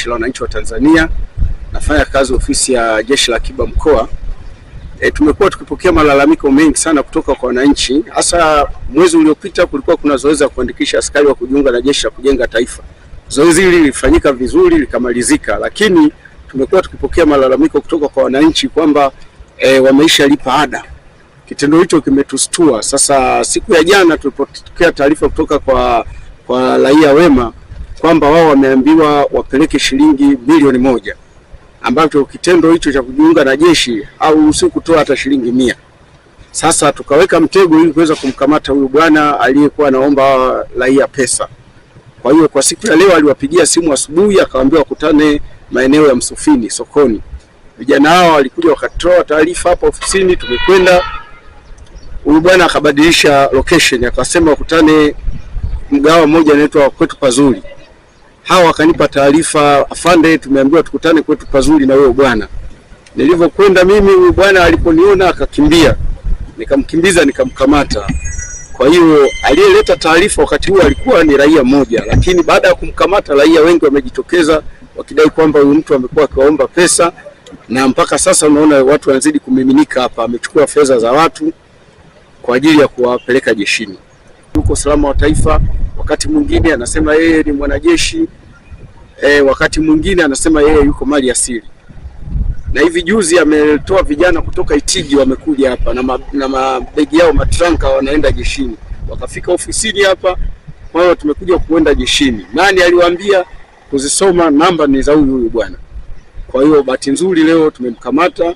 Jeshi la Wananchi wa Tanzania. Nafanya kazi ofisi ya Jeshi la Akiba mkoa. Tumekuwa tukipokea malalamiko mengi sana kutoka kwa wananchi. Hasa mwezi uliopita kulikuwa kuna zoezi la kuandikisha askari wa kujiunga na Jeshi la Kujenga Taifa. Zoezi hili lilifanyika vizuri likamalizika, lakini tumekuwa tukipokea malalamiko kutoka kwa wananchi kwamba wameisha lipa ada. Kitendo hicho kimetustua. Sasa siku ya jana tulipokea taarifa kutoka kwa raia wema kwamba wao wameambiwa wapeleke shilingi milioni 1, ambacho kitendo hicho cha kujiunga na jeshi au si kutoa hata shilingi 100. Sasa tukaweka mtego ili kuweza kumkamata huyu bwana aliyekuwa anaomba raia pesa. Kwa hiyo kwa siku ya leo aliwapigia simu asubuhi, akawaambia wakutane maeneo ya Msufini sokoni. Vijana hao walikuja wakatoa taarifa hapa ofisini, tumekwenda. Huyu bwana akabadilisha location, akasema wakutane mgawa mmoja unaitwa Kwetu Pazuri. Hao wakanipa taarifa, afande, tumeambiwa tukutane Kwetu Pazuri na wewe bwana. Nilivyokwenda mimi, huyu bwana aliponiona akakimbia, nikamkimbiza nikamkamata. Kwa hiyo aliyeleta taarifa wakati huo alikuwa ni raia mmoja, lakini baada ya kumkamata raia wengi wamejitokeza wakidai kwamba huyu mtu amekuwa akiwaomba pesa, na mpaka sasa unaona watu wanazidi kumiminika hapa. Amechukua fedha za watu kwa ajili ya kuwapeleka jeshini. Yuko usalama wa taifa, wakati mwingine anasema yeye ni mwanajeshi, wakati mwingine anasema yeye yuko mali asili. Na hivi juzi ametoa vijana kutoka Itigi wamekuja hapa na mabegi yao matranka, wanaenda jeshini. Wakafika ofisini hapa, kwa hiyo tumekuja kuenda jeshini. Nani aliwaambia kuzisoma namba ni za huyu bwana. Kwa hiyo bahati nzuri leo tumemkamata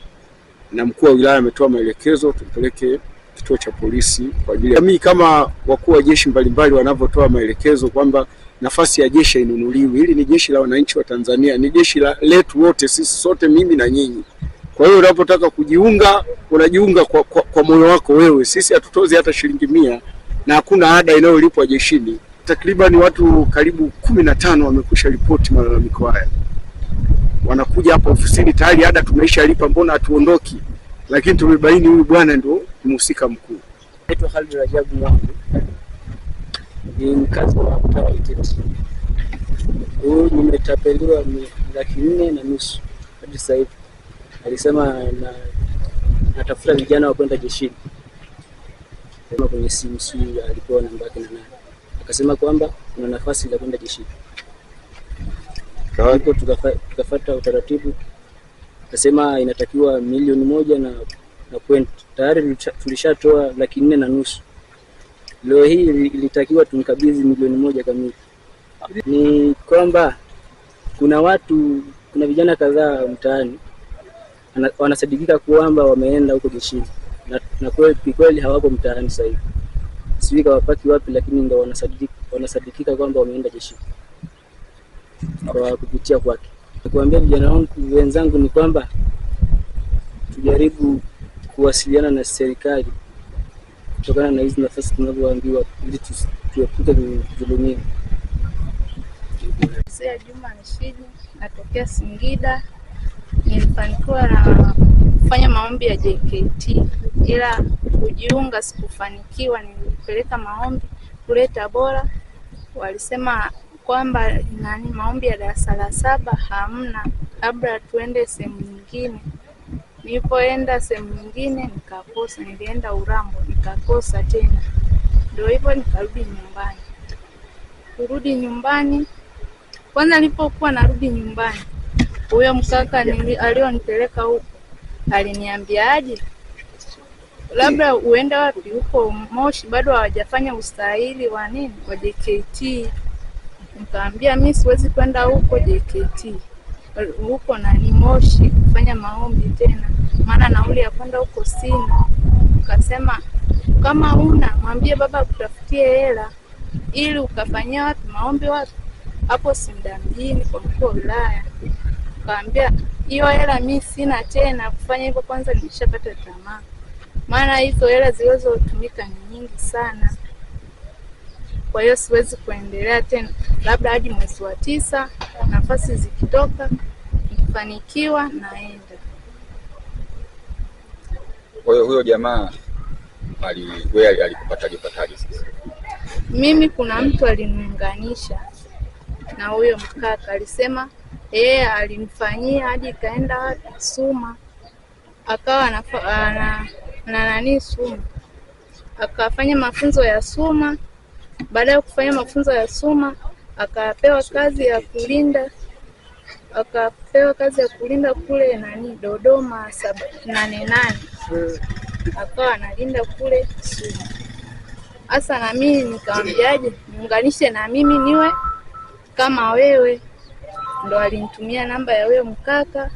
na mkuu wa wilaya ametoa maelekezo tumpeleke kituo cha polisi kwa ajili ya mimi, kama wakuu wa jeshi mbalimbali wanavyotoa maelekezo kwamba nafasi ya jeshi inunuliwe. Hili ni jeshi la wananchi wa Tanzania, ni jeshi letu wote sisi sote, mimi na nyinyi. Kwa hiyo unapotaka kujiunga, unajiunga kwa moyo wako wewe. Sisi hatutozi hata shilingi 100 na hakuna ada inayolipwa jeshini. Takriban watu karibu 15 wamekwisha ripoti malalamiko haya. Wanakuja hapa ofisini tayari ada tumeisha lipa, mbona hatuondoki? Lakini tumebaini huyu bwana ndio mhusika mkuu. Naitwa Khalid Rajabu Mwangu, ni mkazi wa mtaa Itete. Huyu nimetapeliwa 4,500,000 hadi sasa hivi. Alisema natafuta vijana wa kwenda jeshini. Kama kwenye simu alikuwa namba yake na nani. Akasema kwamba kuna nafasi za kwenda jeshini. Hapo tukafuata utaratibu. Akasema inatakiwa milioni 1 na point. Tayari tulishatoa 4,500,000. Leo hii ilitakiwa tumkabidhi milioni 1 kamili. Ni kwamba kuna vijana kadhaa mtaani wanasadikika kwamba wameenda huko jeshini, na kweli hawako mtaani sasa hivi. Sijui kawapaki wapi, lakini ndio wanasadikika kwamba wameenda jeshini kwa kupitia kwake. Nakuambia vijana wenzangu ni kwamba tujaribu kuwasiliana na serikali kutokana na hizi nafasi tunavyoambiwa ili tuepuke kudhulumiwa. Sasa Juma Rashidi, natokea Singida. Nilifanikiwa na kufanya maombi ya JKT, ila kujiunga sikufanikiwa. Nilipeleka maombi kule Tabora, walisema kwamba maombi ya darasa la 7 hamna, labda tuende sehemu nyingine. Nilipoenda sehemu nyingine nikakosa, nilienda Urambo nikakosa tena. Ndio hivyo nikarudi nyumbani. Kurudi nyumbani, kwanza nilipokuwa narudi nyumbani, huyo mkaka alionipeleka huko aliniambia aje, labda uende wapi huko Moshi, bado hawajafanya ustahili wa JKT. Nikamwambia mimi siwezi kwenda huko JKT, huko ni Moshi kufanya maombi tena, maana nauli ya kwenda huko sina. Akasema kama una mwambie baba akutafutie hela ili ukafanyia wapi maombi wapi hapo Sinda mjini kwa mkuu wa wilaya. Nikamwambia hiyo hela mimi sina tena kufanya hivyo, kwanza nimeshapata tamaa, maana hizo hela zilizotumika ni nyingi sana. Kwa hiyo siwezi kuendelea tena, labda hadi mwezi wa 9 nafasi zikitoka nikifanikiwa naenda. Kwa hiyo huyo jamaa alikupataje sasa? Mimi kuna mtu aliniunganisha na huyo mkaka, alisema alimfanyia hadi kaenda wapi Suma, akawa na nani Suma, akafanya mafunzo ya Suma. Baada ya kufanya mafunzo ya Suma akapewa kazi ya kulinda kule nani Dodoma 88, akawa analinda kule Suma. Hasa na mimi nikamwambiaje, muunganishe na mimi niwe kama wewe. Ndo alinitumia namba ya wewe mkaka.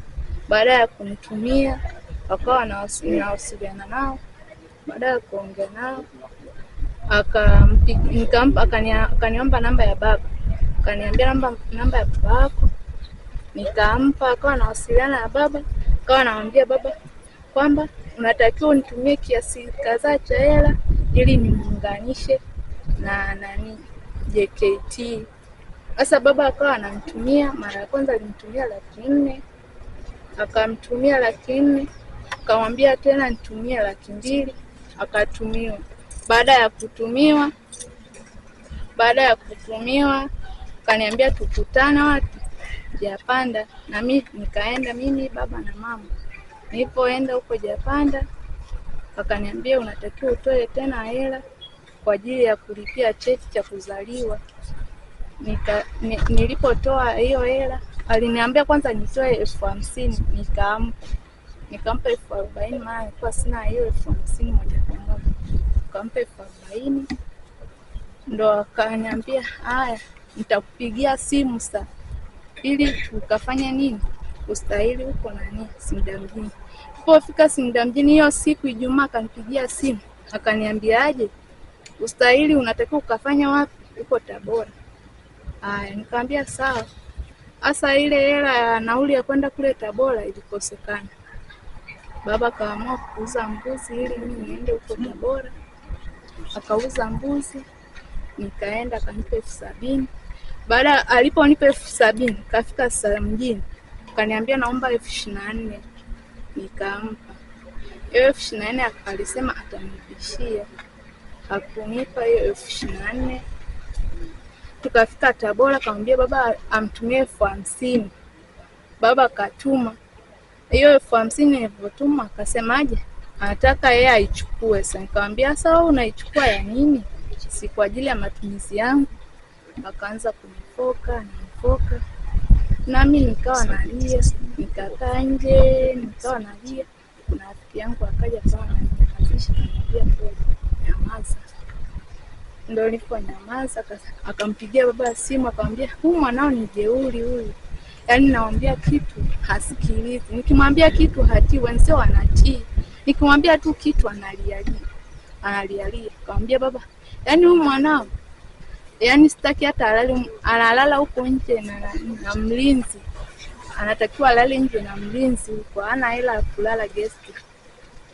Baada ya kunitumia akawa nawasiliana nao. Baada ya kuongea nao akaniomba namba ya baba, akaniambia namba ya baba yako, nikampa. Akawa nawasiliana na baba, akawa anamwambia baba kwamba unatakiwa unitumie kiasi kadhaa cha hela ili nimuunganishe na nani JKT. Sasa baba akawa anamtumia, mara ya kwanza alimtumia 400,000, akamtumia 400,000, akamwambia tena nitumie 200,000, akatumiwa. Baada ya kutumiwa kaniambia tukutane wapi Japanda, na mimi nikaenda, mimi baba na mama. Nilipoenda huko Japanda akaniambia unatakiwa utoe tena hela kwa ajili ya kulipia cheti cha kuzaliwa. Nilipotoa hiyo hela aliniambia kwanza nitoe 50,000, nikampa 40,000, maana nilikuwa sina hiyo 50,000 moja kwa moja. Nikampa 40,000, ndo akaniambia haya nitakupigia simu sasa ili tukafanya nini ustahili huko nani Singida mjini. Tulipofika Singida mjini hiyo siku Ijumaa akanipigia simu akaniambia aje ustahili unatakiwa ukafanya wapi? Huko Tabora. Nikamwambia sawa. Hasa ile hela ya nauli ya kwenda kule Tabora ilikosekana. Baba kaamua kuuza mbuzi ili mimi niende huko Tabora. Akauza mbuzi, nikaenda akanipa 70,000. Baada aliponipa 70,000 kafika sasa mjini akaniambia naomba 24,000, nikampa. Hiyo 24,000 alisema atanirudishia. Hakunipa hiyo 24,000. Tukafika Tabora akamwambia baba amtumie 50,000. Baba akatuma. Hiyo 50,000 nilipotuma akasemaje? Anataka yeye aichukue. Sasa nikamwambia sawa, unaichukua ya nini? Si kwa ajili ya matumizi yangu. Akaanza kunifoka. Nami nikawa nalia, nikakaa nje, nikawa nalia. Kuna rafiki yangu akaja kwa ananihamasisha, ananiambia pole, nyamaza. Ndio niliponyamaza akampigia baba simu akamwambia huyu mwanao ni jeuri huyu. Yaani naambia kitu hasikilizi. Nikimwambia kitu hatii, wenzao wanatii. Nikimwambia tu kitu analialia. Akamwambia baba, yaani huyu mwanao yaani sitaki hata analala huko nje na mlinzi. Anatakiwa alale nje na mlinzi huko, hana hela ya kulala guest.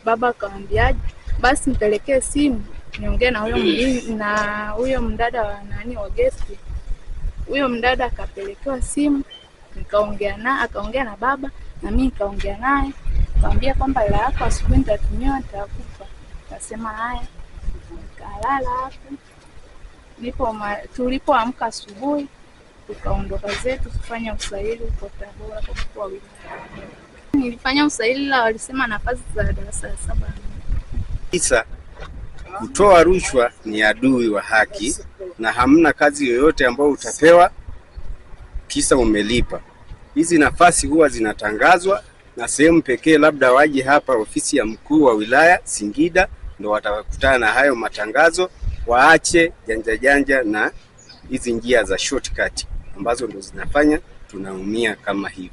Baba akamwambia basi mpelekee simu niongee na huyo mlinzi na huyo mdada wa nani wa guest. Huyo mdada akapelekewa simu, akaongea na baba na mimi nikaongea naye. Akamwambia kwamba hela yako asubuhi nitatumia, nitakupa. Akasema haya. Nikalala hapo. Tulipoamka asubuhi tukaondoka zetu kufanya usaili huko Tabora kwa mkoa wa wilaya. Nilifanya usaili la walisema nafasi za darasa la 7. Kisa kutoa rushwa ni adui wa haki na hamna kazi yoyote ambayo utapewa kisa umelipa. Hizi nafasi huwa zinatangazwa na sehemu pekee labda waje hapa ofisi ya mkuu wa wilaya Singida ndo watakutana na hayo matangazo. Waache janja na hizi njia za shortcut ambazo ndo zinafanya tunaumia kama hivi.